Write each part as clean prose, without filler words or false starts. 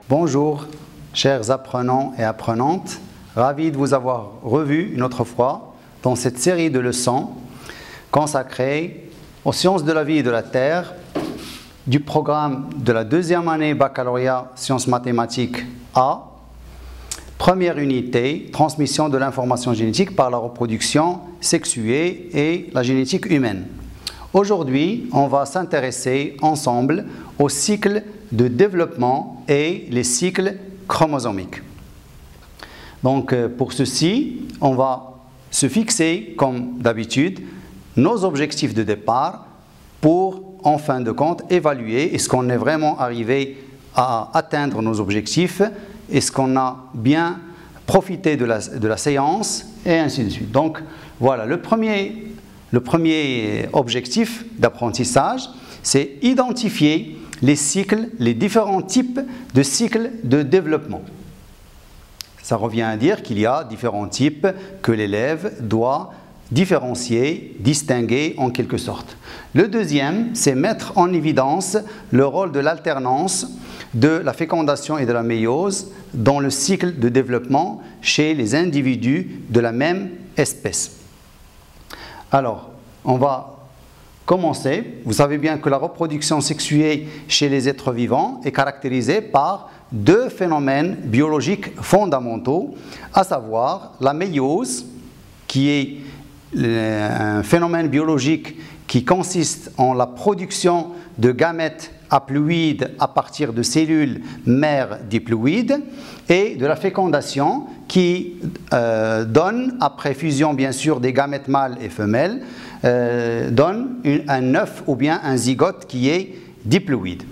Bonjour, chers apprenants et apprenantes. Ravi de vous avoir revu une autre fois dans cette série de leçons consacrées aux sciences de la vie et de la terre du programme de la deuxième année baccalauréat sciences mathématiques A, première unité, transmission de l'information génétique par la reproduction sexuée et la génétique humaine. Aujourd'hui, on va s'intéresser ensemble au cycle de développement et les cycles chromosomiques. Donc, pour ceci, on va se fixer, comme d'habitude, nos objectifs de départ pour, en fin de compte, évaluer est-ce qu'on est vraiment arrivé à atteindre nos objectifs, est-ce qu'on a bien profité de la séance, et ainsi de suite. Donc, voilà, le premier objectif d'apprentissage, c'est identifier les cycles, les différents types de cycles de développement. Ça revient à dire qu'il y a différents types que l'élève doit différencier, distinguer en quelque sorte. Le deuxième, c'est mettre en évidence le rôle de l'alternance de la fécondation et de la méiose dans le cycle de développement chez les individus de la même espèce. Alors, on va commencer. Vous savez bien que la reproduction sexuée chez les êtres vivants est caractérisée par deux phénomènes biologiques fondamentaux, à savoir la méiose, qui est un phénomène biologique qui consiste en la production de gamètes haploïdes à partir de cellules mères diploïdes, et de la fécondation qui donne, après fusion bien sûr des gamètes mâles et femelles, donne un œuf ou bien un zygote qui est diploïde.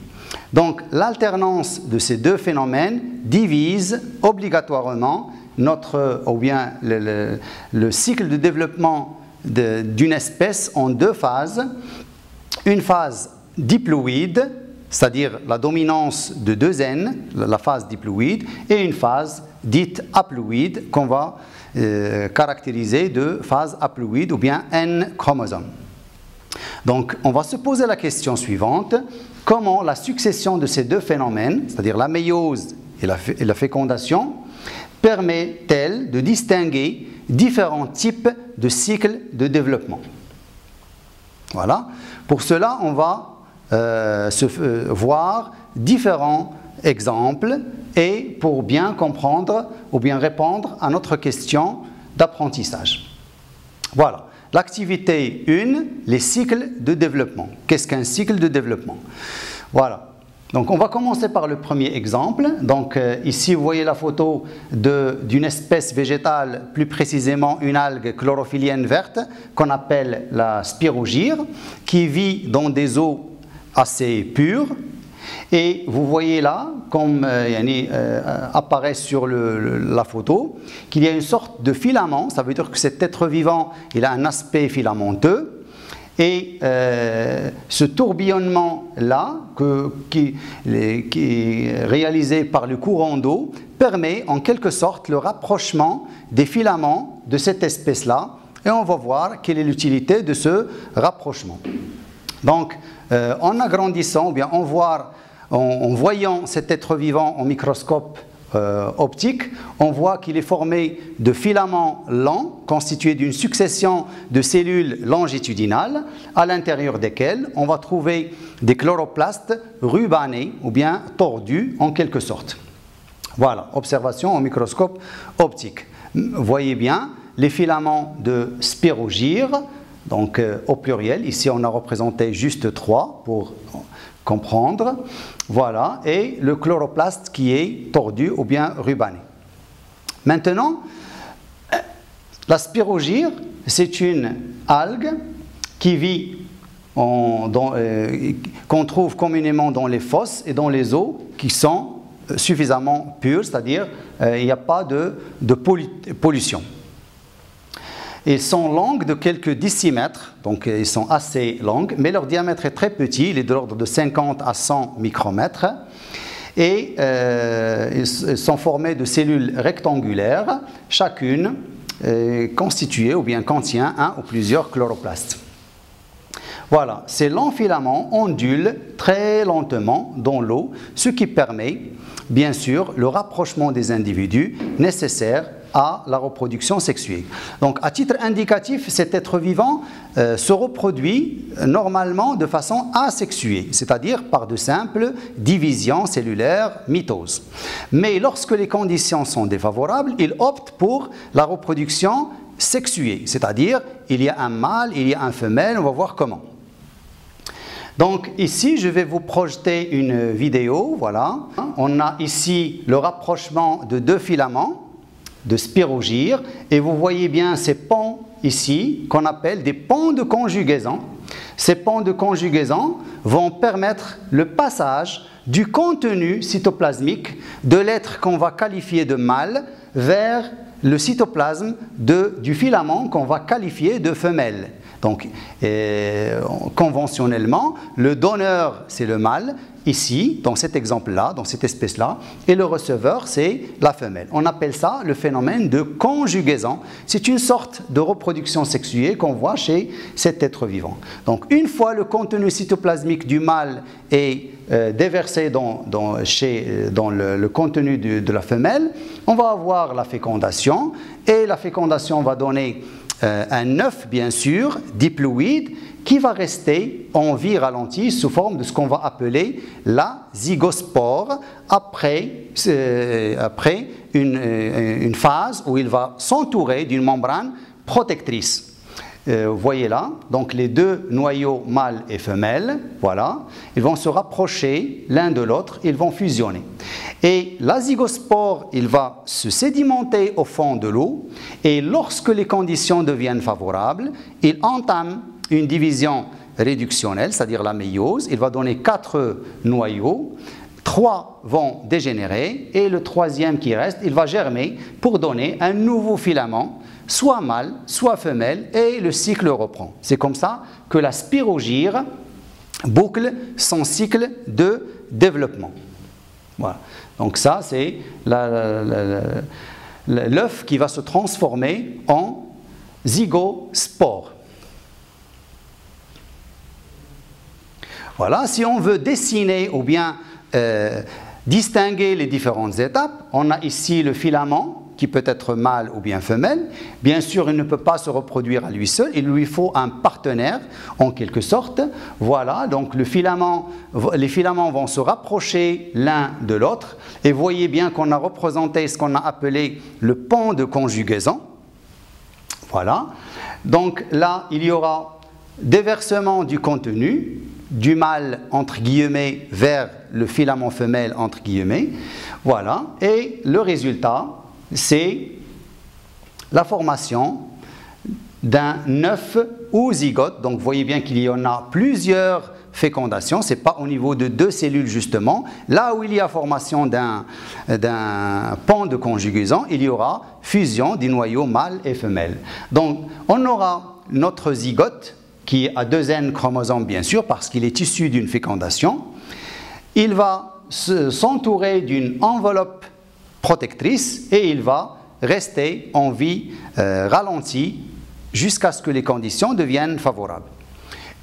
Donc l'alternance de ces deux phénomènes divise obligatoirement le cycle de développement d'une espèce en deux phases. Une phase diploïde, c'est-à-dire la dominance de deux N, la phase diploïde, et une phase dite haploïde qu'on va caractériser de phase haploïde ou bien N chromosomes. Donc on va se poser la question suivante: comment la succession de ces deux phénomènes, c'est-à-dire la méiose et la fécondation, permet-elle de distinguer différents types de cycles de développement? Voilà. Pour cela, on va voir différents exemples et pour bien comprendre ou bien répondre à notre question d'apprentissage. Voilà. L'activité 1, les cycles de développement. Qu'est-ce qu'un cycle de développement? Voilà. Donc on va commencer par le premier exemple. Donc ici vous voyez la photo d'une espèce végétale, plus précisément une algue chlorophyllienne verte qu'on appelle la spirogyre, qui vit dans des eaux assez pures. Et vous voyez là, comme apparaît sur la photo, qu'il y a une sorte de filament. Ça veut dire que cet être vivant, il a un aspect filamenteux. Et ce tourbillonnement-là, qui est réalisé par le courant d'eau, permet en quelque sorte le rapprochement des filaments de cette espèce-là. Et on va voir quelle est l'utilité de ce rapprochement. Donc, en agrandissant, ou bien en voyant cet être vivant en microscope optique, on voit qu'il est formé de filaments lents constitués d'une succession de cellules longitudinales à l'intérieur desquelles on va trouver des chloroplastes rubanés ou bien tordus en quelque sorte. Voilà, observation au microscope optique. Vous voyez bien les filaments de spirogyre, donc au pluriel. Ici on a représenté juste 3 pour comprendre. Voilà, et le chloroplaste qui est tordu ou bien rubané. Maintenant, la spirogyre, c'est une algue qui vit, qu'on trouve communément dans les fosses et dans les eaux qui sont suffisamment pures, c'est-à-dire il n'y a pas de pollution. Ils sont longues de quelques décimètres, donc ils sont assez longues, mais leur diamètre est très petit, il est de l'ordre de 50 à 100 micromètres. Et ils sont formés de cellules rectangulaires, chacune constituée ou bien contient un ou plusieurs chloroplastes. Voilà, ces longs filaments ondulent très lentement dans l'eau, ce qui permet, bien sûr, le rapprochement des individus nécessaires à la reproduction sexuée. Donc, à titre indicatif, cet être vivant se reproduit normalement de façon asexuée, c'est-à-dire par de simples divisions cellulaires, mitoses. Mais lorsque les conditions sont défavorables, il opte pour la reproduction sexuée, c'est-à-dire il y a un mâle, il y a un femelle, on va voir comment. Donc ici, je vais vous projeter une vidéo, voilà. On a ici le rapprochement de deux filaments de spirogyre et vous voyez bien ces ponts ici qu'on appelle des ponts de conjugaison. Ces ponts de conjugaison vont permettre le passage du contenu cytoplasmique de l'être qu'on va qualifier de mâle vers le cytoplasme du filament qu'on va qualifier de femelle. Donc, conventionnellement, le donneur, c'est le mâle, ici, dans cet exemple-là, dans cette espèce-là, et le receveur, c'est la femelle. On appelle ça le phénomène de conjugaison. C'est une sorte de reproduction sexuée qu'on voit chez cet être vivant. Donc, une fois le contenu cytoplasmique du mâle est déversé dans le contenu de la femelle, on va avoir la fécondation, et la fécondation va donner un œuf, bien sûr, diploïde, qui va rester en vie ralentie sous forme de ce qu'on va appeler la zygospore après une phase où il va s'entourer d'une membrane protectrice. Vous voyez là, donc les deux noyaux mâles et femelles, voilà, ils vont se rapprocher l'un de l'autre, ils vont fusionner. Et la zygospore, il va se sédimenter au fond de l'eau et lorsque les conditions deviennent favorables, il entame une division réductionnelle, c'est-à-dire la méiose. Il va donner 4 noyaux, 3 vont dégénérer et le troisième qui reste, il va germer pour donner un nouveau filament, soit mâle, soit femelle, et le cycle reprend. C'est comme ça que la spirogyre boucle son cycle de développement. Voilà. Donc ça, c'est l'œuf qui va se transformer en zygospore. Voilà, si on veut dessiner ou bien distinguer les différentes étapes, on a ici le filament qui peut être mâle ou bien femelle. Bien sûr, il ne peut pas se reproduire à lui seul, il lui faut un partenaire en quelque sorte. Voilà, donc les filaments vont se rapprocher l'un de l'autre et voyez bien qu'on a représenté ce qu'on a appelé le pont de conjugaison. Voilà, donc là, il y aura déversement du contenu du mâle entre guillemets vers le filament femelle entre guillemets, voilà, et le résultat c'est la formation d'un œuf ou zygote. Donc vous voyez bien qu'il y en a plusieurs fécondations, ce n'est pas au niveau de 2 cellules justement, là où il y a formation d'un pont de conjugaison, il y aura fusion des noyaux mâle et femelle. Donc on aura notre zygote qui a 2 N chromosomes bien sûr, parce qu'il est issu d'une fécondation. Il va s'entourer d'une enveloppe protectrice et il va rester en vie ralentie jusqu'à ce que les conditions deviennent favorables.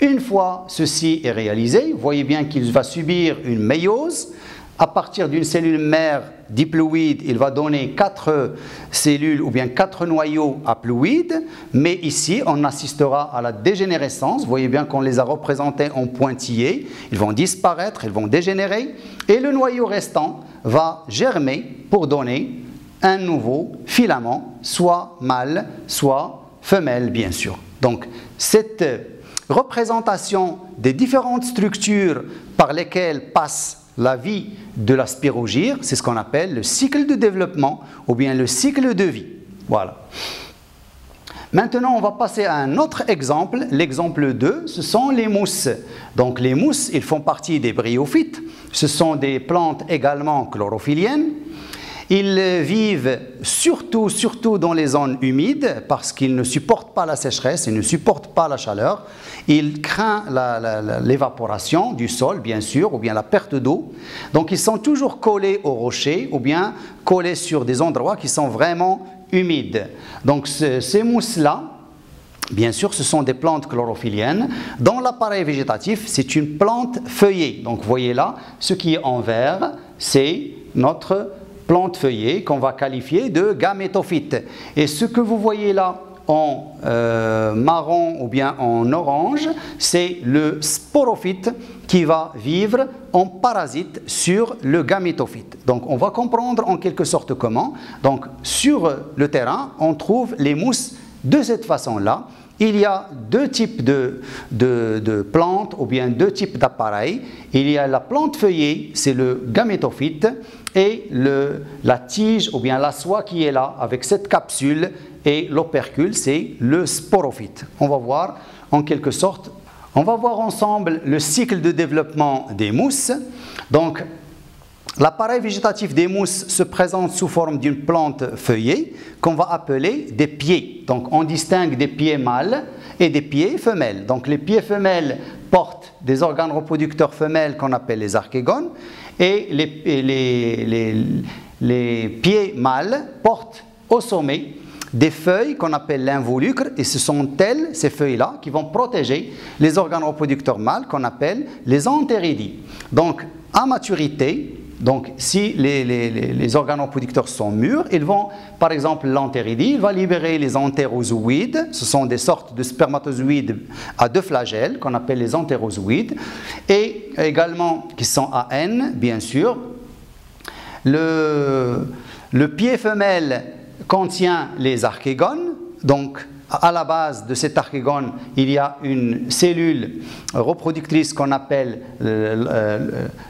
Une fois ceci est réalisé, vous voyez bien qu'il va subir une méiose. À partir d'une cellule mère diploïde, il va donner 4 cellules ou bien 4 noyaux haploïdes, mais ici on assistera à la dégénérescence. Vous voyez bien qu'on les a représentés en pointillés, ils vont disparaître, ils vont dégénérer, et le noyau restant va germer pour donner un nouveau filament, soit mâle, soit femelle bien sûr. Donc cette représentation des différentes structures par lesquelles passe la vie de la spirogyre, c'est ce qu'on appelle le cycle de développement ou bien le cycle de vie. Voilà. Maintenant, on va passer à un autre exemple. L'exemple 2, ce sont les mousses. Donc les mousses, ils font partie des bryophytes. Ce sont des plantes également chlorophylliennes. Ils vivent surtout dans les zones humides parce qu'ils ne supportent pas la sécheresse, ils ne supportent pas la chaleur. Ils craignent l'évaporation du sol, bien sûr, ou bien la perte d'eau. Donc ils sont toujours collés aux rochers ou bien collés sur des endroits qui sont vraiment humides. Donc ces mousses-là, Bien sûr, ce sont des plantes chlorophylliennes. Dans l'appareil végétatif, c'est une plante feuillée. Donc, vous voyez là, ce qui est en vert, c'est notre plante feuillée qu'on va qualifier de gamétophyte. Et ce que vous voyez là en marron ou bien en orange, c'est le sporophyte qui va vivre en parasite sur le gamétophyte. Donc, on va comprendre en quelque sorte comment. Donc, sur le terrain, on trouve les mousses de cette façon-là. Il y a deux types de plantes ou bien deux types d'appareils. Il y a la plante feuillée, c'est le gamétophyte, et la tige ou bien la soie qui est là avec cette capsule et l'opercule, c'est le sporophyte. On va voir en quelque sorte, on va voir ensemble le cycle de développement des mousses. Donc, l'appareil végétatif des mousses se présente sous forme d'une plante feuillée qu'on va appeler des pieds. Donc, on distingue des pieds mâles et des pieds femelles. Donc, les pieds femelles portent des organes reproducteurs femelles qu'on appelle les archégones et les pieds mâles portent au sommet des feuilles qu'on appelle l'involucre et ce sont elles, ces feuilles-là, qui vont protéger les organes reproducteurs mâles qu'on appelle les antéridies. Donc, à maturité, donc, si les organes reproducteurs sont mûrs, ils vont, par exemple, l'antéridie, il va libérer les entérozooïdes. Ce sont des sortes de spermatozoïdes à deux flagelles qu'on appelle les entérozooïdes. Et également, qui sont à N, bien sûr. Le pied femelle contient les archégones. Donc, à la base de cet archégone, il y a une cellule reproductrice qu'on appelle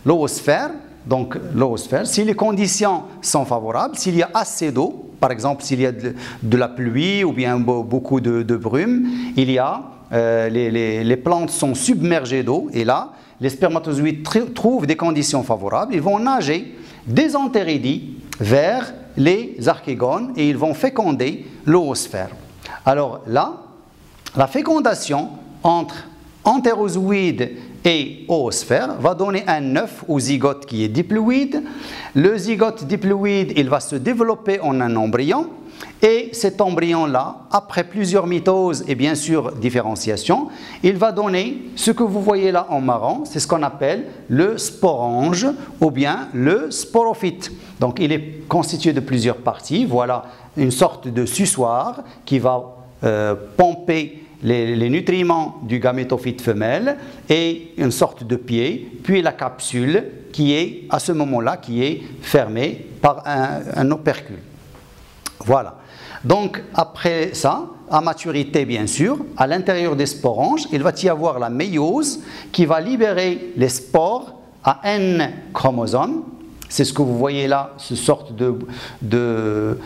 l'oosphère. Donc, l'oosphère, si les conditions sont favorables, s'il y a assez d'eau, par exemple s'il y a de la pluie ou bien beaucoup de brume, il y a, les plantes sont submergées d'eau et là, les spermatozoïdes trouvent des conditions favorables, ils vont nager des antéridies vers les archégones et ils vont féconder l'oosphère. Alors là, la fécondation entre entérozooïdes et oosphère va donner un œuf ou zygote qui est diploïde. Le zygote diploïde, il va se développer en un embryon et cet embryon-là, après plusieurs mitoses et bien sûr différenciation, il va donner ce que vous voyez là en marron, c'est ce qu'on appelle le sporange ou bien le sporophyte. Donc il est constitué de plusieurs parties. Voilà une sorte de suçoir qui va pomper les nutriments du gamétophyte femelle et une sorte de pied, puis la capsule qui est à ce moment-là qui est fermée par un opercule. Voilà. Donc après ça, à maturité bien sûr, à l'intérieur des sporanges, il va y avoir la méiose qui va libérer les spores à N chromosomes. C'est ce que vous voyez là, ce sorte de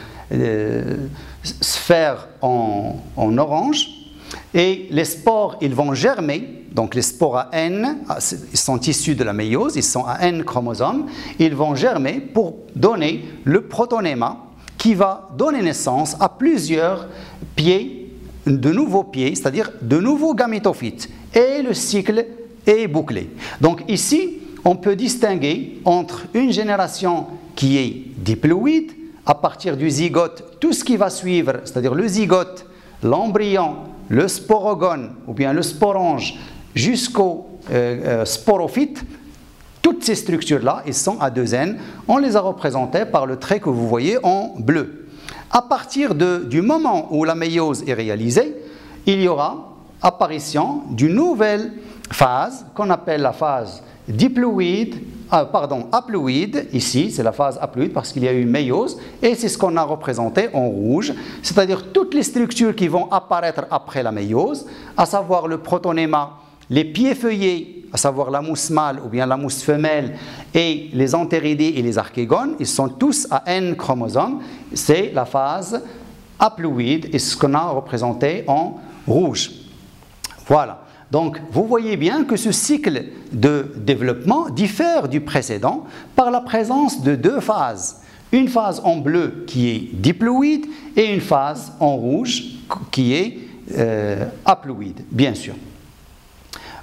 sphère en orange. Et les spores, ils vont germer, donc les spores à N, ils sont issus de la méiose, ils sont à N chromosomes, ils vont germer pour donner le protonéma qui va donner naissance à plusieurs pieds, de nouveaux pieds, c'est-à-dire de nouveaux gamétophytes. Et le cycle est bouclé. Donc ici, on peut distinguer entre une génération qui est diploïde, à partir du zygote, tout ce qui va suivre, c'est-à-dire le zygote, l'embryon, le sporogone ou bien le sporange jusqu'au sporophyte, toutes ces structures-là, elles sont à 2N. On les a représentées par le trait que vous voyez en bleu. À partir du moment où la méiose est réalisée, il y aura apparition d'une nouvelle phase qu'on appelle la phase diploïde, haploïde, ici c'est la phase haploïde parce qu'il y a eu méiose et c'est ce qu'on a représenté en rouge, c'est-à-dire toutes les structures qui vont apparaître après la méiose, à savoir le protonéma, les pieds feuillés, à savoir la mousse mâle ou bien la mousse femelle et les antéridés et les archégones, ils sont tous à N chromosomes, c'est la phase haploïde et ce qu'on a représenté en rouge. Voilà. Donc, vous voyez bien que ce cycle de développement diffère du précédent par la présence de deux phases. Une phase en bleu qui est diploïde et une phase en rouge qui est haploïde, bien sûr.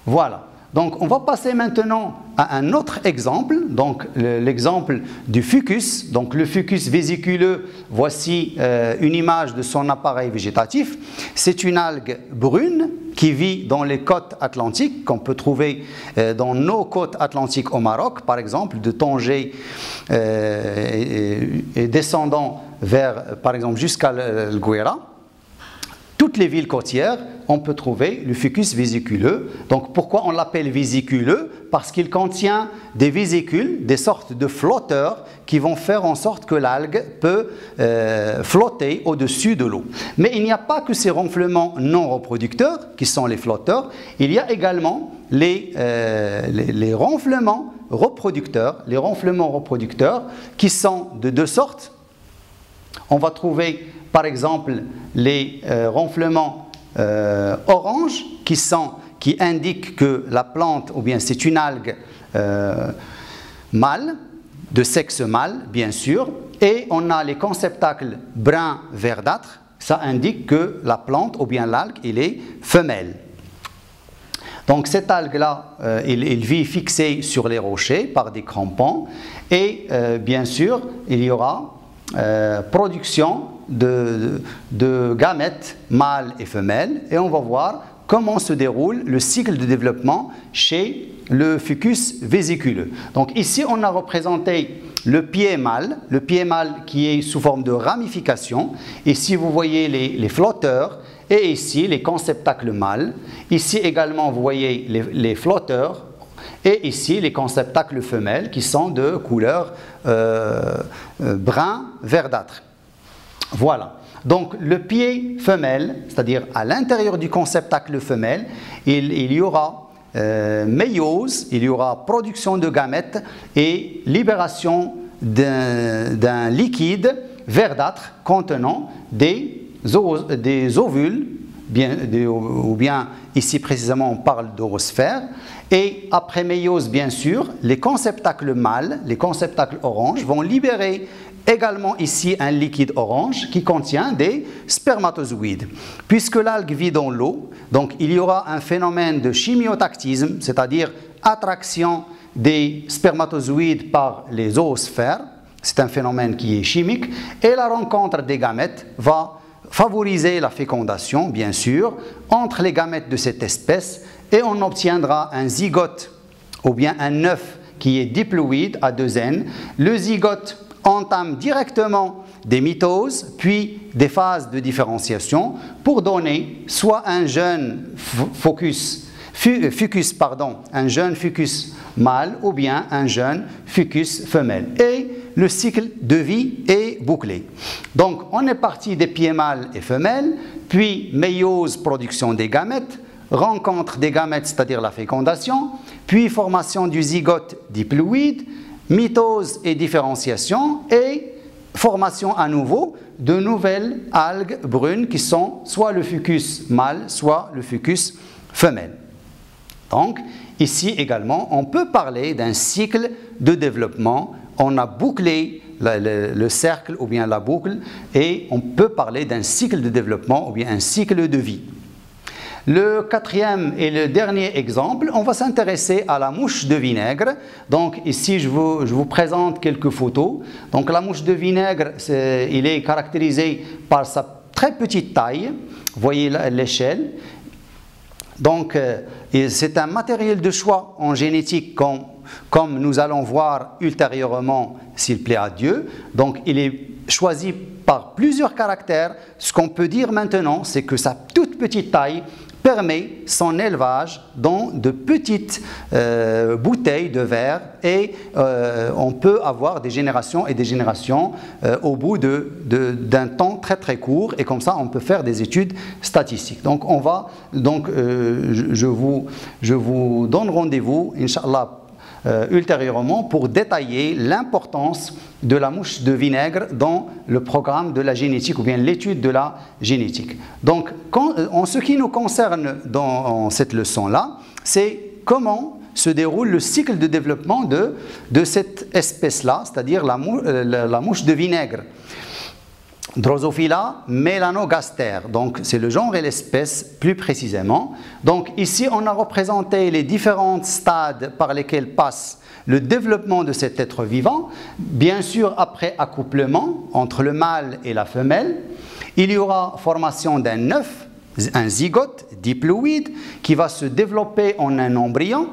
Voilà. Donc on va passer maintenant à un autre exemple, donc l'exemple du fucus. Donc le fucus vésiculeux, voici une image de son appareil végétatif. C'est une algue brune qui vit dans les côtes atlantiques, qu'on peut trouver dans nos côtes atlantiques au Maroc, par exemple, de Tanger et descendant vers, par exemple, jusqu'à le Guéra. Toutes les villes côtières, on peut trouver le fucus vésiculeux. Donc pourquoi on l'appelle vésiculeux? Parce qu'il contient des vésicules, des sortes de flotteurs qui vont faire en sorte que l'algue peut flotter au-dessus de l'eau. Mais il n'y a pas que ces ronflements non reproducteurs qui sont les flotteurs, il y a également les ronflements reproducteurs. Les ronflements reproducteurs qui sont de deux sortes. On va trouver par exemple les ronflements orange qui indiquent que la plante, ou bien c'est une algue mâle, de sexe mâle bien sûr, et on a les conceptacles brun verdâtre, ça indique que la plante ou bien l'algue il est femelle. Donc cette algue-là, il vit fixé sur les rochers par des crampons et bien sûr il y aura production de gamètes mâles et femelles, et on va voir comment se déroule le cycle de développement chez le fucus vésiculeux. Donc ici on a représenté le pied mâle qui est sous forme de ramification. Ici vous voyez les flotteurs et ici les conceptacles mâles. Ici également vous voyez les flotteurs et ici les conceptacles femelles qui sont de couleur brun verdâtre. Voilà, donc le pied femelle, c'est-à-dire à l'intérieur du conceptacle femelle, il y aura méiose, il y aura production de gamètes et libération d'un liquide verdâtre contenant des ovules, ou bien ici précisément on parle d'orosphère. Et après méiose, bien sûr, les conceptacles mâles, les conceptacles orange vont libérer également ici un liquide orange qui contient des spermatozoïdes. Puisque l'algue vit dans l'eau, donc il y aura un phénomène de chimiotactisme, c'est-à-dire attraction des spermatozoïdes par les zoosphères. C'est un phénomène qui est chimique et la rencontre des gamètes va favoriser la fécondation, bien sûr, entre les gamètes de cette espèce et on obtiendra un zygote ou bien un œuf qui est diploïde à 2 N. Le zygote entame directement des mitoses, puis des phases de différenciation pour donner soit un jeune fucus mâle ou bien un jeune fucus femelle. Et le cycle de vie est bouclé. Donc on est parti des pieds mâles et femelles, puis méiose, production des gamètes, rencontre des gamètes, c'est-à-dire la fécondation, puis formation du zygote diploïde, mitose et différenciation, et formation à nouveau de nouvelles algues brunes qui sont soit le fucus mâle, soit le fucus femelle. Donc, ici également, on peut parler d'un cycle de développement. On a bouclé le cercle ou bien la boucle et on peut parler d'un cycle de développement ou bien un cycle de vie. Le quatrième et le dernier exemple, on va s'intéresser à la mouche de vinaigre. Donc ici, je vous présente quelques photos. Donc la mouche de vinaigre, il est caractérisé par sa très petite taille. Vous voyez l'échelle. Donc c'est un matériel de choix en génétique comme nous allons voir ultérieurement s'il plaît à Dieu. Donc il est choisi par plusieurs caractères. Ce qu'on peut dire maintenant, c'est que sa toute petite taille permet son élevage dans de petites bouteilles de verre et on peut avoir des générations et des générations au bout d'un temps très très court, et comme ça on peut faire des études statistiques. Donc je vous donne rendez-vous, Inch'Allah, ultérieurement pour détailler l'importance de la mouche de vinaigre dans le programme de la génétique ou bien l'étude de la génétique. Donc, en ce qui nous concerne dans cette leçon-là, c'est comment se déroule le cycle de développement de cette espèce-là, c'est-à-dire la mouche de vinaigre. Drosophila melanogaster, donc c'est le genre et l'espèce plus précisément. Donc ici on a représenté les différents stades par lesquels passe le développement de cet être vivant. Bien sûr, après accouplement entre le mâle et la femelle, il y aura formation d'un œuf, un zygote diploïde qui va se développer en un embryon.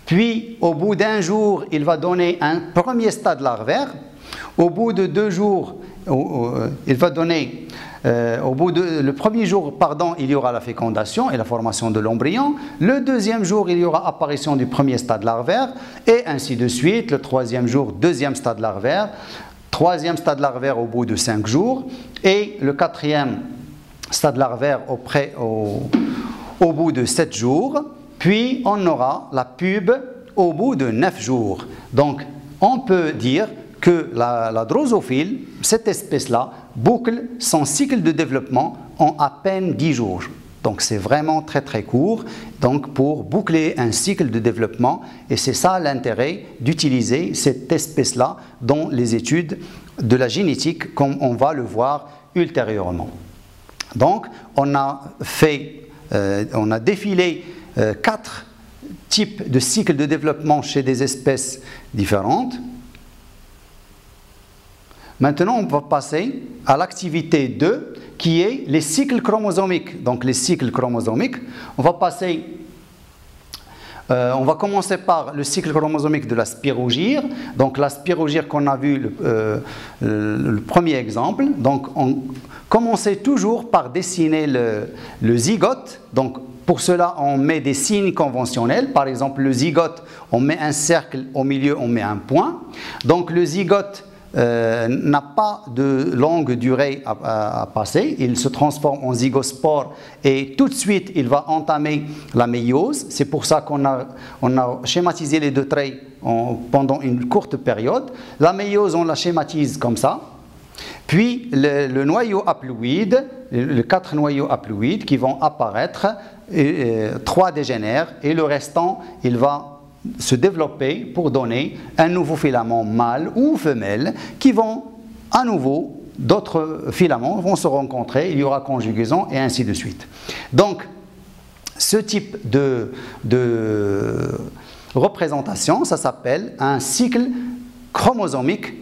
Puis au bout d'un jour, il va donner un premier stade larvaire. Au bout de 2 jours, il va donner, le premier jour, il y aura la fécondation et la formation de l'embryon. Le deuxième jour, il y aura apparition du premier stade larvaire et ainsi de suite. Le troisième jour, deuxième stade larvaire. Troisième stade larvaire au bout de 5 jours. Et le quatrième stade larvaire au bout de 7 jours. Puis on aura la pube au bout de 9 jours. Donc on peut dire que la drosophile, cette espèce-là, boucle son cycle de développement en à peine 10 jours. Donc c'est vraiment très très court donc, pour boucler un cycle de développement. Et c'est ça l'intérêt d'utiliser cette espèce-là dans les études de la génétique, comme on va le voir ultérieurement. Donc on a défilé 4 types de cycles de développement chez des espèces différentes. Maintenant, on va passer à l'activité 2, qui est les cycles chromosomiques. Donc, les cycles chromosomiques, on va commencer par le cycle chromosomique de la spirogyre. Donc, la spirogyre qu'on a vu le premier exemple. Donc, on commençait toujours par dessiner le zygote. Donc, pour cela, on met des signes conventionnels. Par exemple, le zygote, on met un cercle, au milieu, on met un point. Donc, le zygote n'a pas de longue durée à passer. Il se transforme en zygospore et tout de suite, il va entamer la méiose. C'est pour ça qu'on a schématisé les 2 traits pendant une courte période. La méiose, on la schématise comme ça. Puis, le noyau haploïde, les 4 noyaux haploïdes qui vont apparaître, 3 dégénèrent et le restant, il va se développer pour donner un nouveau filament mâle ou femelle qui vont à nouveau, d'autres filaments vont se rencontrer, il y aura conjugaison et ainsi de suite. Donc, ce type de représentation, ça s'appelle un cycle chromosomique.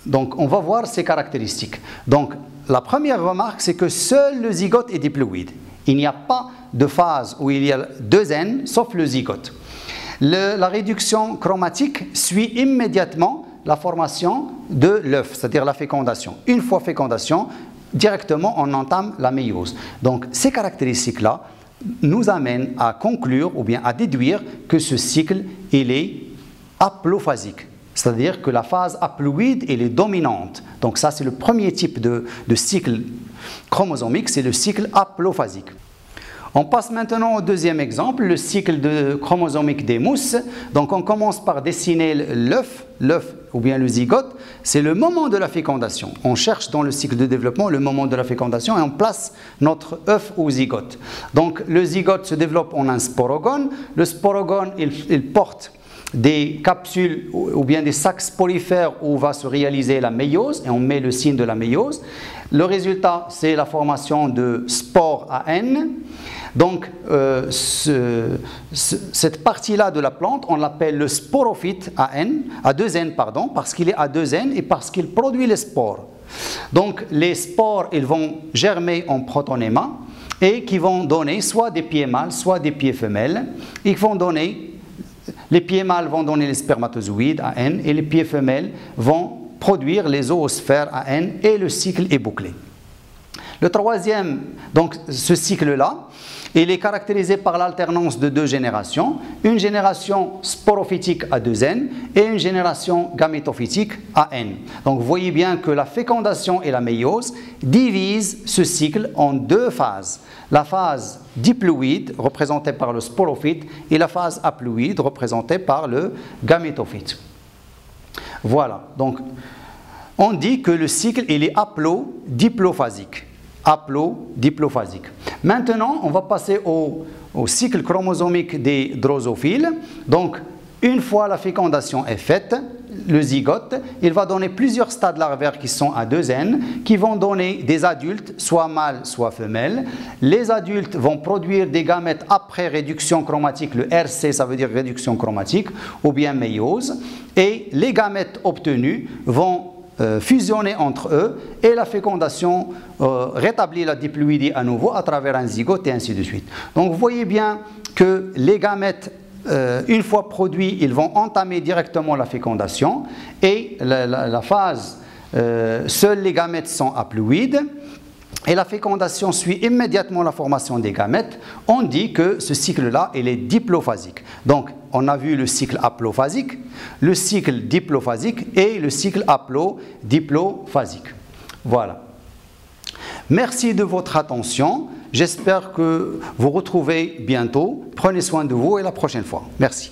Donc, on va voir ses caractéristiques. Donc, la première remarque, c'est que seul le zygote est diploïde. Il n'y a pas de phase où il y a 2 N, sauf le zygote. La réduction chromatique suit immédiatement la formation de l'œuf, c'est-à-dire la fécondation. Une fois fécondation, directement on entame la méiose. Donc ces caractéristiques-là nous amènent à conclure ou bien à déduire que ce cycle il est haplophasique. C'est-à-dire que la phase haploïde elle est dominante. Donc ça c'est le premier type de cycle chromosomique, c'est le cycle haplophasique. On passe maintenant au deuxième exemple, le cycle chromosomique des mousses. Donc on commence par dessiner l'œuf ou bien le zygote. C'est le moment de la fécondation. On cherche dans le cycle de développement le moment de la fécondation et on place notre œuf ou zygote. Donc le zygote se développe en un sporogone. Le sporogone, il porte des capsules ou bien des sacs sporifères où va se réaliser la méiose et on met le signe de la méiose. Le résultat, c'est la formation de spores à N. Donc, cette partie-là de la plante, on l'appelle le sporophyte à 2 N, parce qu'il est à 2 N et parce qu'il produit les spores. Donc, les spores, ils vont germer en protonéma et qui vont donner soit des pieds mâles, soit des pieds femelles. Les pieds mâles vont donner les spermatozoïdes à N et les pieds femelles vont produire les zoosphères à N et le cycle est bouclé. Le troisième, donc ce cycle-là, il est caractérisé par l'alternance de 2 générations, une génération sporophytique à 2 N et une génération gamétophytique à N. Donc vous voyez bien que la fécondation et la méiose divisent ce cycle en 2 phases. La phase diploïde, représentée par le sporophyte, et la phase haploïde, représentée par le gamétophyte. Voilà, donc on dit que le cycle il est haplodiplophagique. Maintenant, on va passer au cycle chromosomique des drosophiles. Donc, une fois la fécondation est faite, le zygote, il va donner plusieurs stades larvaires qui sont à 2N, qui vont donner des adultes, soit mâles, soit femelles. Les adultes vont produire des gamètes après réduction chromatique, le RC, ça veut dire réduction chromatique, ou bien méiose. Et les gamètes obtenus vont fusionner entre eux et la fécondation rétablit la diploïdie à nouveau à travers un zygote et ainsi de suite. Donc vous voyez bien que les gamètes, une fois produits, ils vont entamer directement la fécondation et la phase, seuls les gamètes sont haploïdes et la fécondation suit immédiatement la formation des gamètes. On dit que ce cycle-là, il est diplophasique. Donc, on a vu le cycle haplophasique, le cycle diplophasique et le cycle haplo-diplophasique. Voilà. Merci de votre attention. J'espère que vous retrouvez bientôt. Prenez soin de vous et à la prochaine fois. Merci.